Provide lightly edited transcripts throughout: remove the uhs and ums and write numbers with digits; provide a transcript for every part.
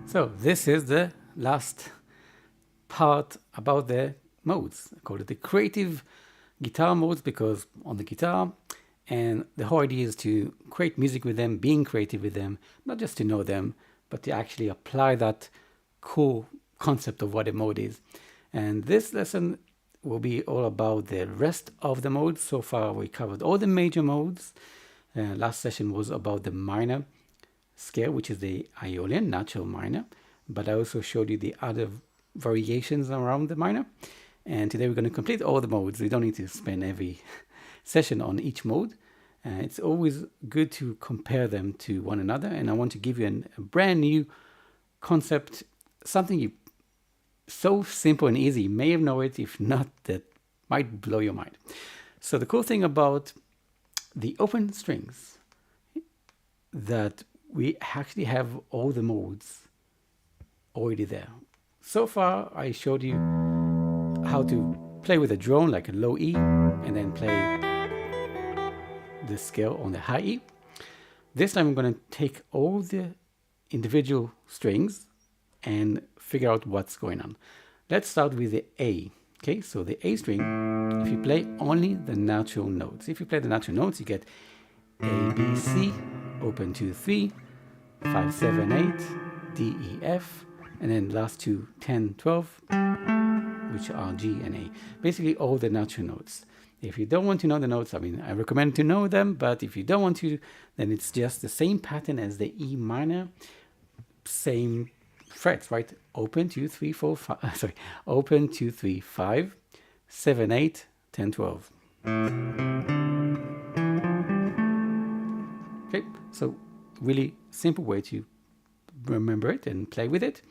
So this is the last part about the modes. I call it the creative guitar modes because on the guitar, and the whole idea is to create music with them, being creative with them, not just to know them, but to actually apply that cool concept of what a mode is. And this lesson will be all about the rest of the modes. So far we covered all the major modes. Last session was about the minor scale, which is the Aeolian natural minor, but I also showed you the other variations around the minor. And today we're going to complete all the modes. We don't need to spend every session on each mode. It's always good to compare them to one another, and I want to give you a brand new concept, something so simple and easy. You may have known it, if not, that might blow your mind. So the cool thing about the open strings, that we actually have all the modes already there. So far I showed you how to play with a drone, like a low E, and then play the scale on the high E. This time I'm going to take all the individual strings and figure out what's going on. Let's start with the A. Okay, so the A string, if you play only the natural notes, if you play the natural notes, you get A, B, C, open 2, 3, 5, 7, 8, D, E, F, and then last two, 10, 12, which are G and A. Basically all the natural notes. If you don't want to know the notes, I mean, I recommend to know them, but if you don't want to, then it's just the same pattern as the E minor, same frets, right? Open 2, 3, 4, 5, sorry, open 2, 3, 5, 7, 8, 10, 12. Okay, so really simple way to remember it and play with it.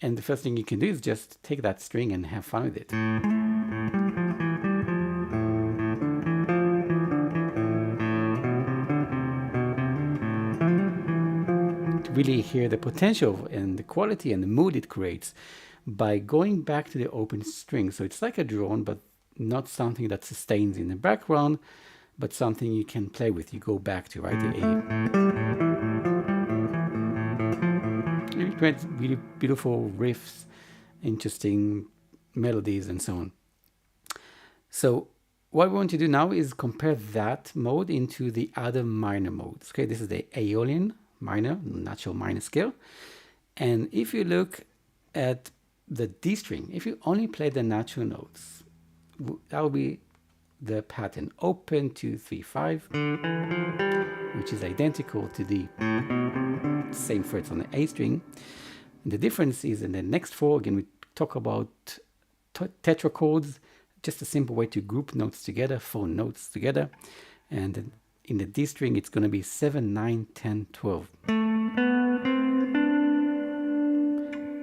And the first thing you can do is just take that string and have fun with it. To really hear the potential and the quality and the mood it creates by going back to the open string. So it's like a drone, but not something that sustains in the background, but something you can play with. You go back to, right, the A. You create really beautiful riffs, interesting melodies, and so on. So what we want to do now is compare that mode into the other minor modes. Okay, this is the Aeolian minor, natural minor scale. And if you look at the D string, if you only play the natural notes, that will be the pattern open 2, 3, 5, which is identical to the same frets on the A string. And the difference is in the next four. Again, we talk about tetrachords, just a simple way to group notes together, 4 notes together. And in the D string, it's going to be 7, 9, 10, 12.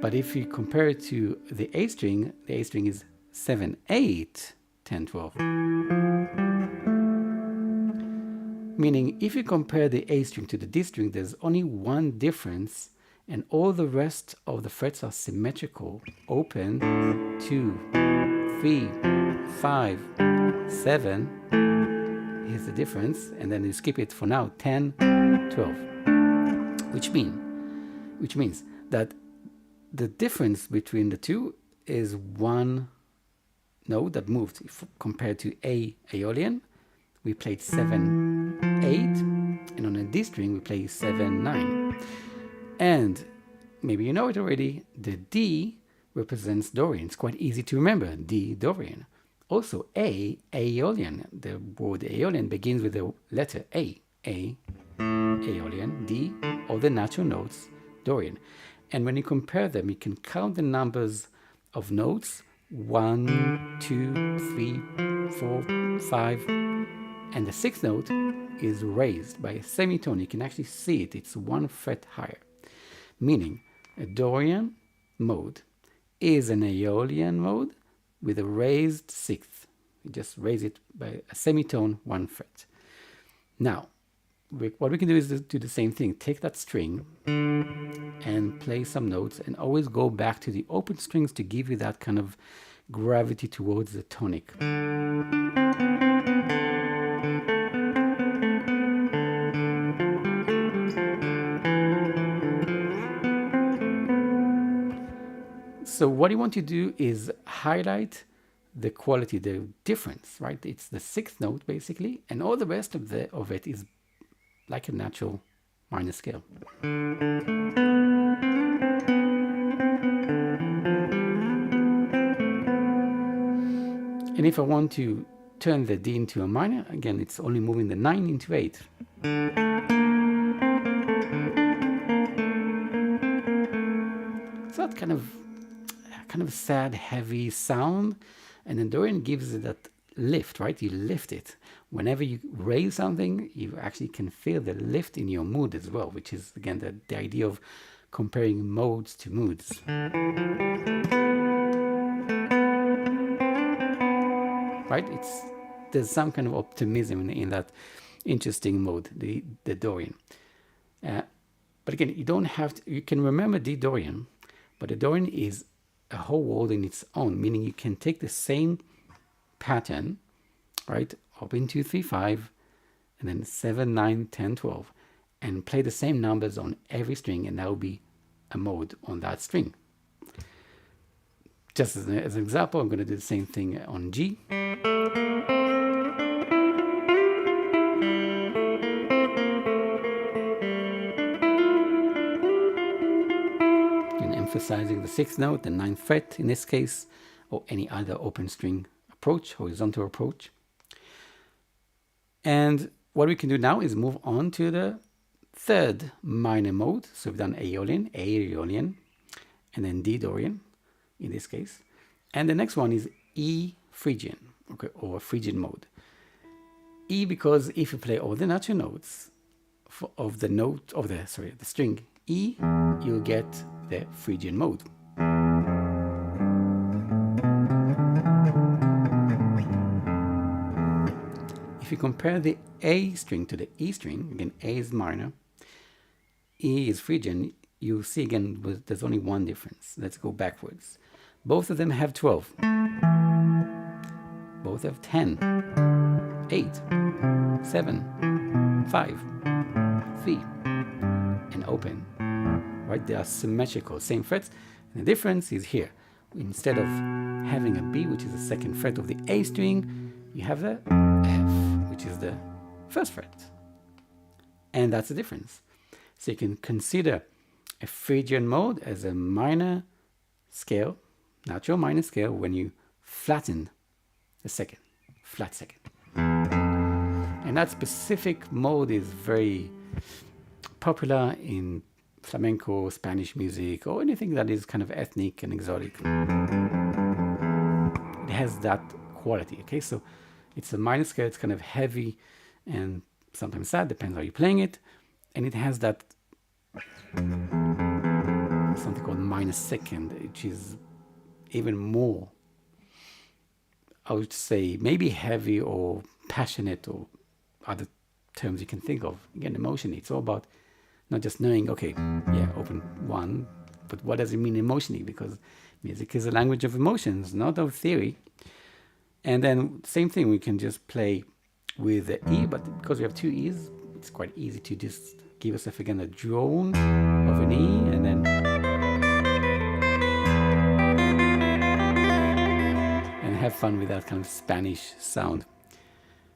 But if you compare it to the A string is 7, 8, 10, 12. Meaning, if you compare the A string to the D string, there's only one difference, and all the rest of the frets are symmetrical. Open, 2, 3, 5, 7. Here's the difference, and then you skip it for now, 10, 12. Which means that the difference between the two is one note that moved. If compared to A Aeolian, we played 7, 8, and on a D string we play 7, 9. And maybe you know it already, the D represents Dorian. It's quite easy to remember, D Dorian. Also A Aeolian. The word Aeolian begins with the letter A. A Aeolian, D, all the natural notes, Dorian. And when you compare them, you can count the numbers of notes, 1, 2, 3, 4, 5, and the sixth note is raised by a semitone. You can actually see it, it's 1 fret higher. Meaning, a Dorian mode is an Aeolian mode with a raised sixth. You just raise it by a semitone, 1 fret. Now, what we can do is do the same thing. Take that string and play some notes, and always go back to the open strings to give you that kind of gravity towards the tonic. So what you want to do is highlight the quality, the difference, right? It's the sixth note basically, and all the rest of it is like a natural minor scale. And if I want to turn the D into a minor, again, it's only moving the 9 into 8. So that kind of sad, heavy sound, and then Dorian gives it that lift, right? You lift it. Whenever you raise something, you actually can feel the lift in your mood as well, which is, again, the idea of comparing modes to moods. Right? There's some kind of optimism in that interesting mode, the Dorian. But again, you don't have to, you can remember D Dorian, but the Dorian is a whole world in its own, meaning you can take the same pattern, right? Open 2, 3, 5, and then 7, 9, 10, 12, and play the same numbers on every string, and that will be a mode on that string. Just as an example, I'm going to do the same thing on G. And emphasizing the sixth note, the ninth fret in this case, or any other open string approach, horizontal approach. And what we can do now is move on to the third minor mode. So we've done Aeolian, and then D Dorian in this case. And the next one is E Phrygian, okay, or Phrygian mode. E, because if you play all the natural notes of the string E, you'll get the Phrygian mode. If you compare the A string to the E string, again, A is minor, E is Phrygian, you see again there's only one difference. Let's go backwards. Both of them have 12. Both have 10, 8, 7, 5, 3, and open. Right? They are symmetrical, same frets. And the difference is here. Instead of having a B, which is the second fret of the A string, you have the F, which is the first fret. And that's the difference. So you can consider a Phrygian mode as a minor scale, natural minor scale, when you flatten the second, flat second. And that specific mode is very popular in flamenco, Spanish music, or anything that is kind of ethnic and exotic. It has that quality, okay? So it's a minor scale, it's kind of heavy and sometimes sad, depends how you're playing it. And it has that something called minor second, which is even more, I would say, maybe heavy or passionate or other terms you can think of. Again, emotionally, it's all about not just knowing, okay, yeah, open one, but what does it mean emotionally? Because music is a language of emotions, not of theory. And then same thing, we can just play with the E, but because we have two E's, it's quite easy to just give yourself again a drone of an E, and then have fun with that kind of Spanish sound.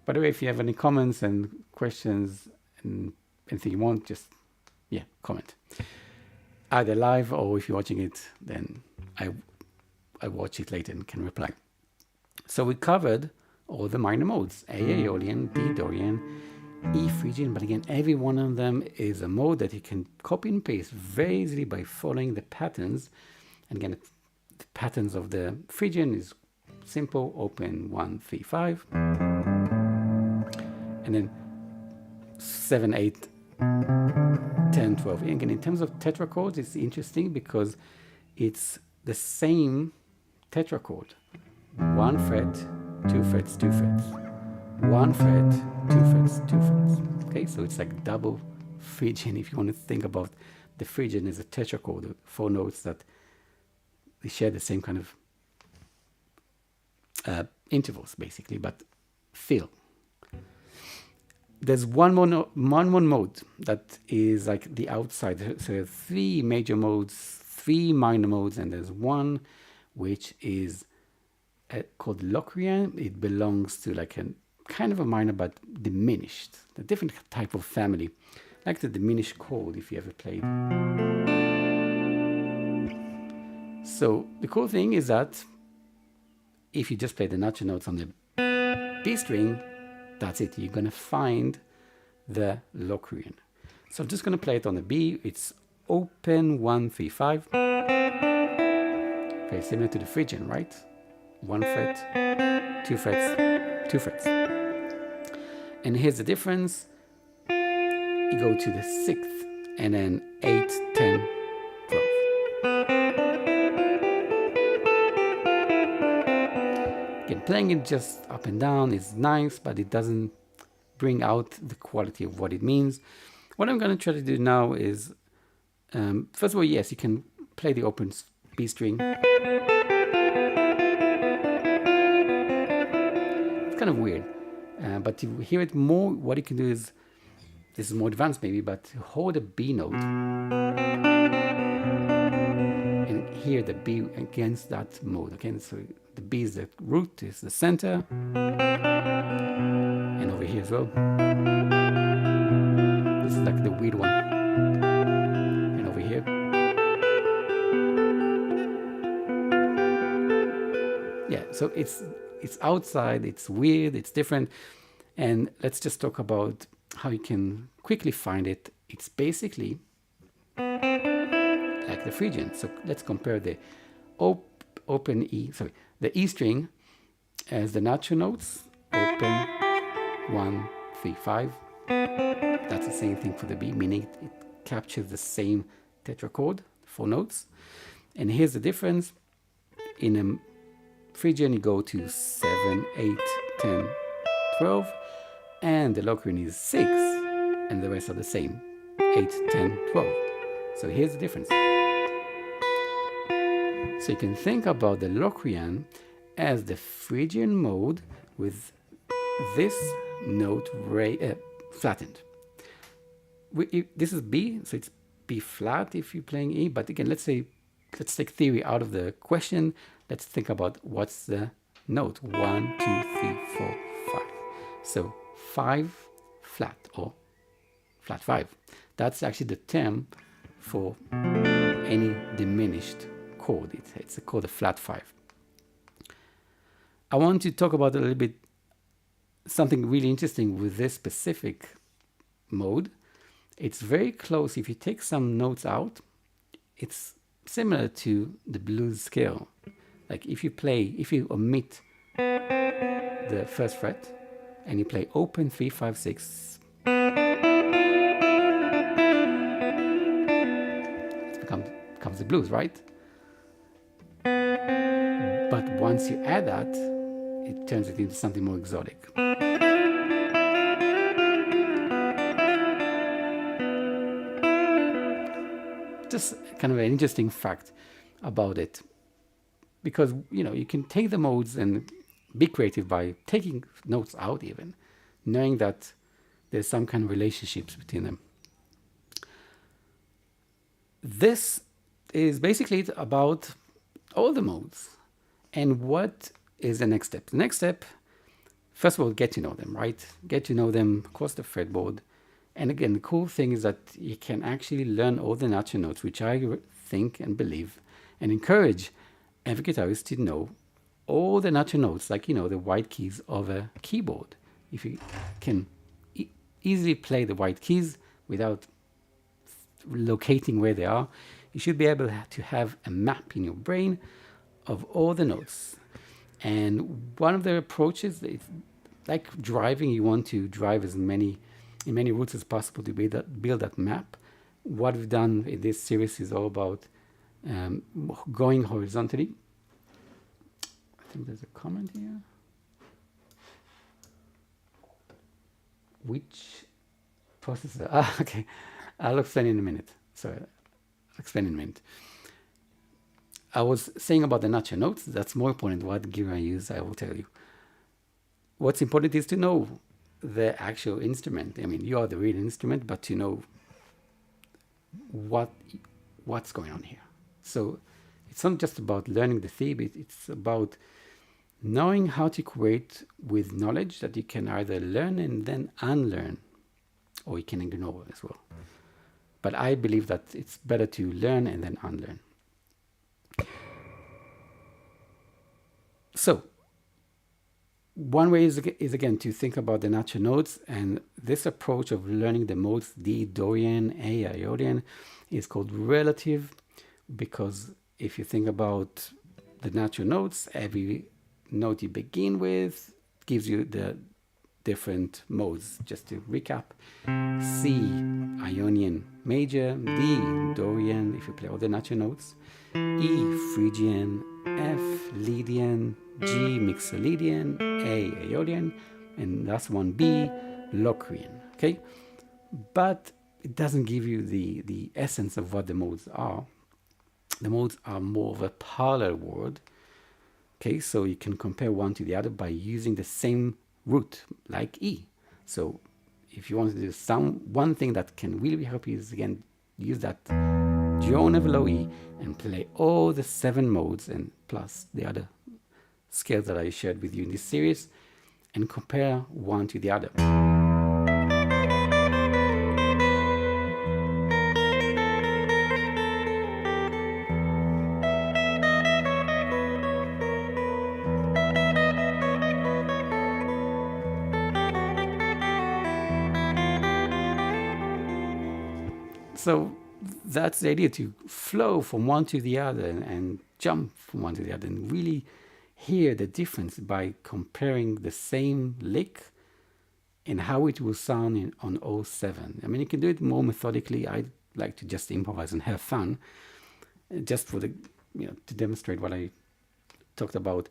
By the way, if you have any comments and questions and anything you want, just comment. Either live, or if you're watching it, then I watch it later and can reply. So we covered all the minor modes: A Aeolian, D Dorian, E Phrygian, but again, every one of them is a mode that you can copy and paste very easily by following the patterns. And again, the patterns of the Phrygian is simple: open 1, 3, 5, and then 7, 8, 10, 12. Again, in terms of tetrachords, it's interesting because it's the same tetrachord: 1 fret, 2 frets, 2 frets, 1 fret, 2 frets, 2 frets. Okay, so it's like double Phrygian. If you want to think about the Phrygian as a tetrachord, 4 notes that they share the same kind of intervals, basically, but feel. There's one more mode that is like the outside. So 3 major modes, three minor modes, and there's one which is called Locrian. It belongs to like a kind of a minor but diminished, a different type of family, like the diminished chord if you ever played. So the cool thing is that if you just play the natural notes on the B string, that's it. You're going to find the Locrian. So I'm just going to play it on the B. It's open 1, 3, 5. Very similar to the Phrygian, right? 1 fret, 2 frets, 2 frets. And here's the difference. You go to the 6th, and then 8, 10, 12. Again, playing it just up and down is nice, but it doesn't bring out the quality of what it means. What I'm going to try to do now is, first of all, yes, you can play the open B string. It's kind of weird, but to hear it more, what you can do is, this is more advanced maybe, but hold a B note and hear the B against that mode. Okay, so the B is the root, is the center, and over here as well. This is like the weird one, and over here. Yeah, so it's outside, it's weird, it's different, and let's just talk about how you can quickly find it. It's basically like the Phrygian. So let's compare the open E, the E string as the natural notes, open 1, 3, 5. That's the same thing for the B, meaning it captures the same tetrachord, 4 notes. And here's the difference. In a Phrygian, you go to 7, 8, 10, 12, and the Locrian is 6, and the rest are the same, 8, 10, 12. So here's the difference. So you can think about the Locrian as the Phrygian mode with this note flattened. This is B, so it's B flat if you're playing E, but again, let's take theory out of the question. Let's think about what's the note. 1, 2, 3, 4, 5. So 5 flat, or flat 5. That's actually the term for any diminished chord. It's called a flat 5. I want to talk about a little bit something really interesting with this specific mode. It's very close. If you take some notes out, it's similar to the blues scale. Like if you omit the first fret and you play open 3, 5, 6, it becomes the blues, right? But once you add that, it turns it into something more exotic. Just kind of an interesting fact about it, because you can take the modes and be creative by taking notes out, even knowing that there's some kind of relationships between them. This is basically about all the modes. And what is the next step? The next step, first of all, get to know them, right? Get to know them across the fretboard. And again, the cool thing is that you can actually learn all the natural notes, which I think and believe and encourage every guitarist to know all the natural notes, like, the white keys of a keyboard. If you can easily play the white keys without locating where they are, you should be able to have a map in your brain of all the notes. And one of the approaches, like driving, you want to drive in many routes as possible to build that map. What we've done in this series is all about going horizontally. I think there's a comment here. Which processor? Okay. I'll explain in a minute. Sorry, I'll explain in a minute. I was saying about the natural notes. That's more important. What gear I use, I will tell you. What's important is to know the actual instrument. I mean, you are the real instrument, but to know what's going on here. So it's not just about learning the theory, it's about knowing how to create with knowledge that you can either learn and then unlearn, or you can ignore as well. But I believe that it's better to learn and then unlearn. So one way is again to think about the natural notes, and this approach of learning the modes D, Dorian, A, Ionian is called relative, because if you think about the natural notes, every note you begin with gives you the different modes. Just to recap: C, Ionian major; D, Dorian, if you play all the natural notes; E, Phrygian; F, Lydian; G, Mixolydian; A, Aeolian; and last one, B, Locrian. Okay, but it doesn't give you the essence of what the modes are. The modes are more of a parallel word. Okay, so you can compare one to the other by using the same root, like E. So if you want to do one thing that can really help you is, again, use that G of low E and play all the 7 modes and plus the other scales that I shared with you in this series, and compare one to the other. So that's the idea, to flow from one to the other and jump from one to the other and really hear the difference by comparing the same lick and how it will sound on all 7. I mean, you can do it more methodically. I like to just improvise and have fun, just for the, to demonstrate what I talked about.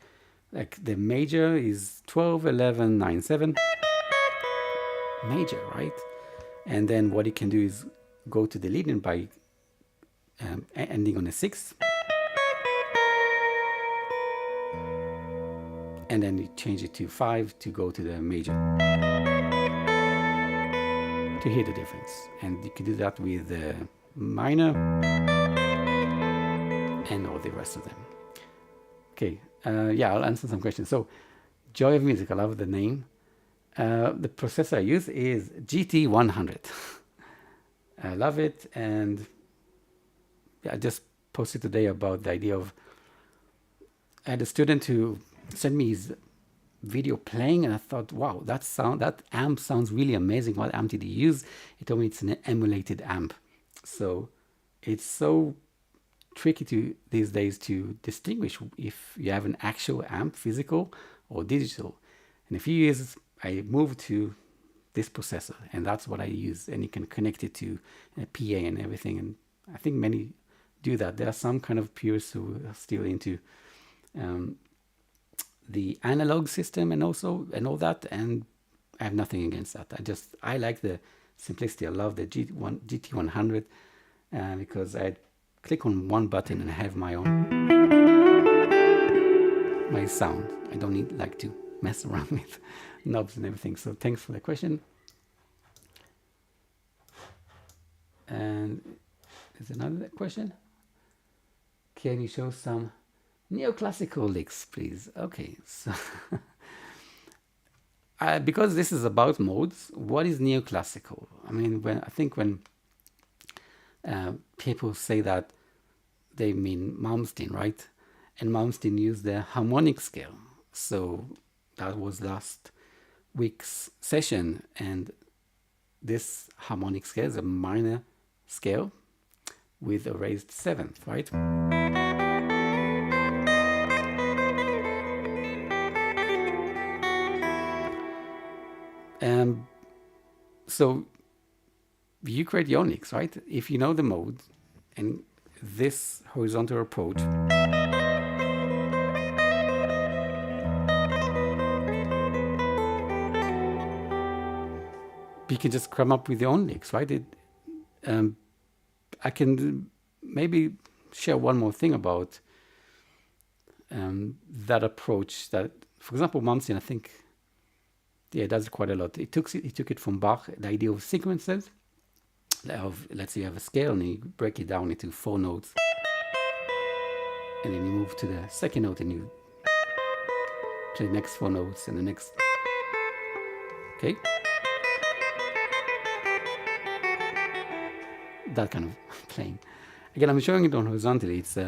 Like the major is 12, 11, 9, 7. Major, right? And then what you can do is go to the Lydian by ending on a 6. And then you change it to 5 to go to the major, to hear the difference. And you can do that with the minor and all the rest of them. Okay, I'll answer some questions. So, Joy of Music, I love the name. The processor I use is GT100. I love it, and I just posted today about the idea of, I had a student who sent me his video playing, and I thought, wow, that amp sounds really amazing. What amp did he use? He told me it's an emulated amp. So it's so tricky these days to distinguish if you have an actual amp, physical or digital. And a few years I moved to this processor, and that's what I use, and you can connect it to a PA and everything. And I think many do that. There are some kind of purists who are still into the analog system and all that, and I have nothing against that. I like the simplicity. I love the GT100 because I click on one button and I have my sound. I don't need to mess around with knobs and everything. So thanks for the question. And there's another question. Can you show some neoclassical licks, please? Okay, so because this is about modes, what is neoclassical? I mean, when people say that, they mean Malmsteen, right? And Malmsteen used the harmonic scale. So that was last week's session, and this harmonic scale is a minor scale with a raised 7th, right? So you create your own licks, right? If you know the mode and this horizontal approach, you can just come up with your own licks, right? I can maybe share one more thing about that approach. That, for example, Malmsteen, I think, does quite a lot. He took it from Bach, the idea of sequences. Let's say you have a scale and you break it down into 4 notes. and then you move to the second note and you play the next four notes and the next. Okay? That kind of playing. Again, I'm showing it on horizontally. It's you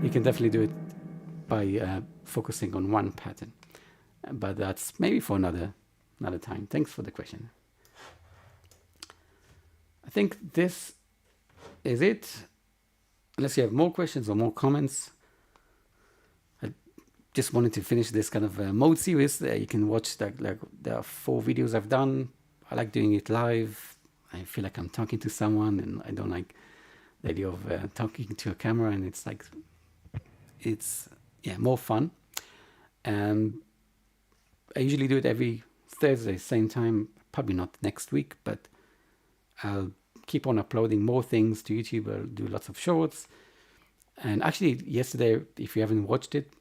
can definitely do it by focusing on one pattern, but that's maybe for another time. Thanks for the question. I think this is it. Unless you have more questions or more comments, I just wanted to finish this kind of mode series. You can watch like there are 4 videos I've done. I like doing it live. I feel like I'm talking to someone, and I don't like the idea of talking to a camera, and it's more fun. I usually do it every Thursday, same time. Probably not next week, but I'll keep on uploading more things to YouTube. I'll do lots of shorts. And actually, yesterday, if you haven't watched it,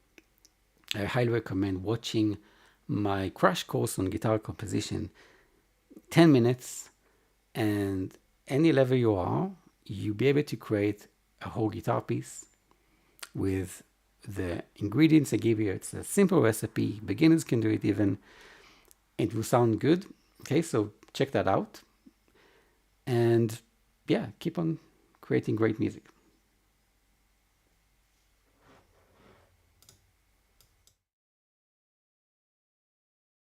I highly recommend watching my crash course on guitar composition. 10 minutes, and any level you are, you'll be able to create a whole guitar piece with the ingredients I give you. It's a simple recipe. Beginners can do it even. It will sound good. Okay, so check that out. And yeah, keep on creating great music.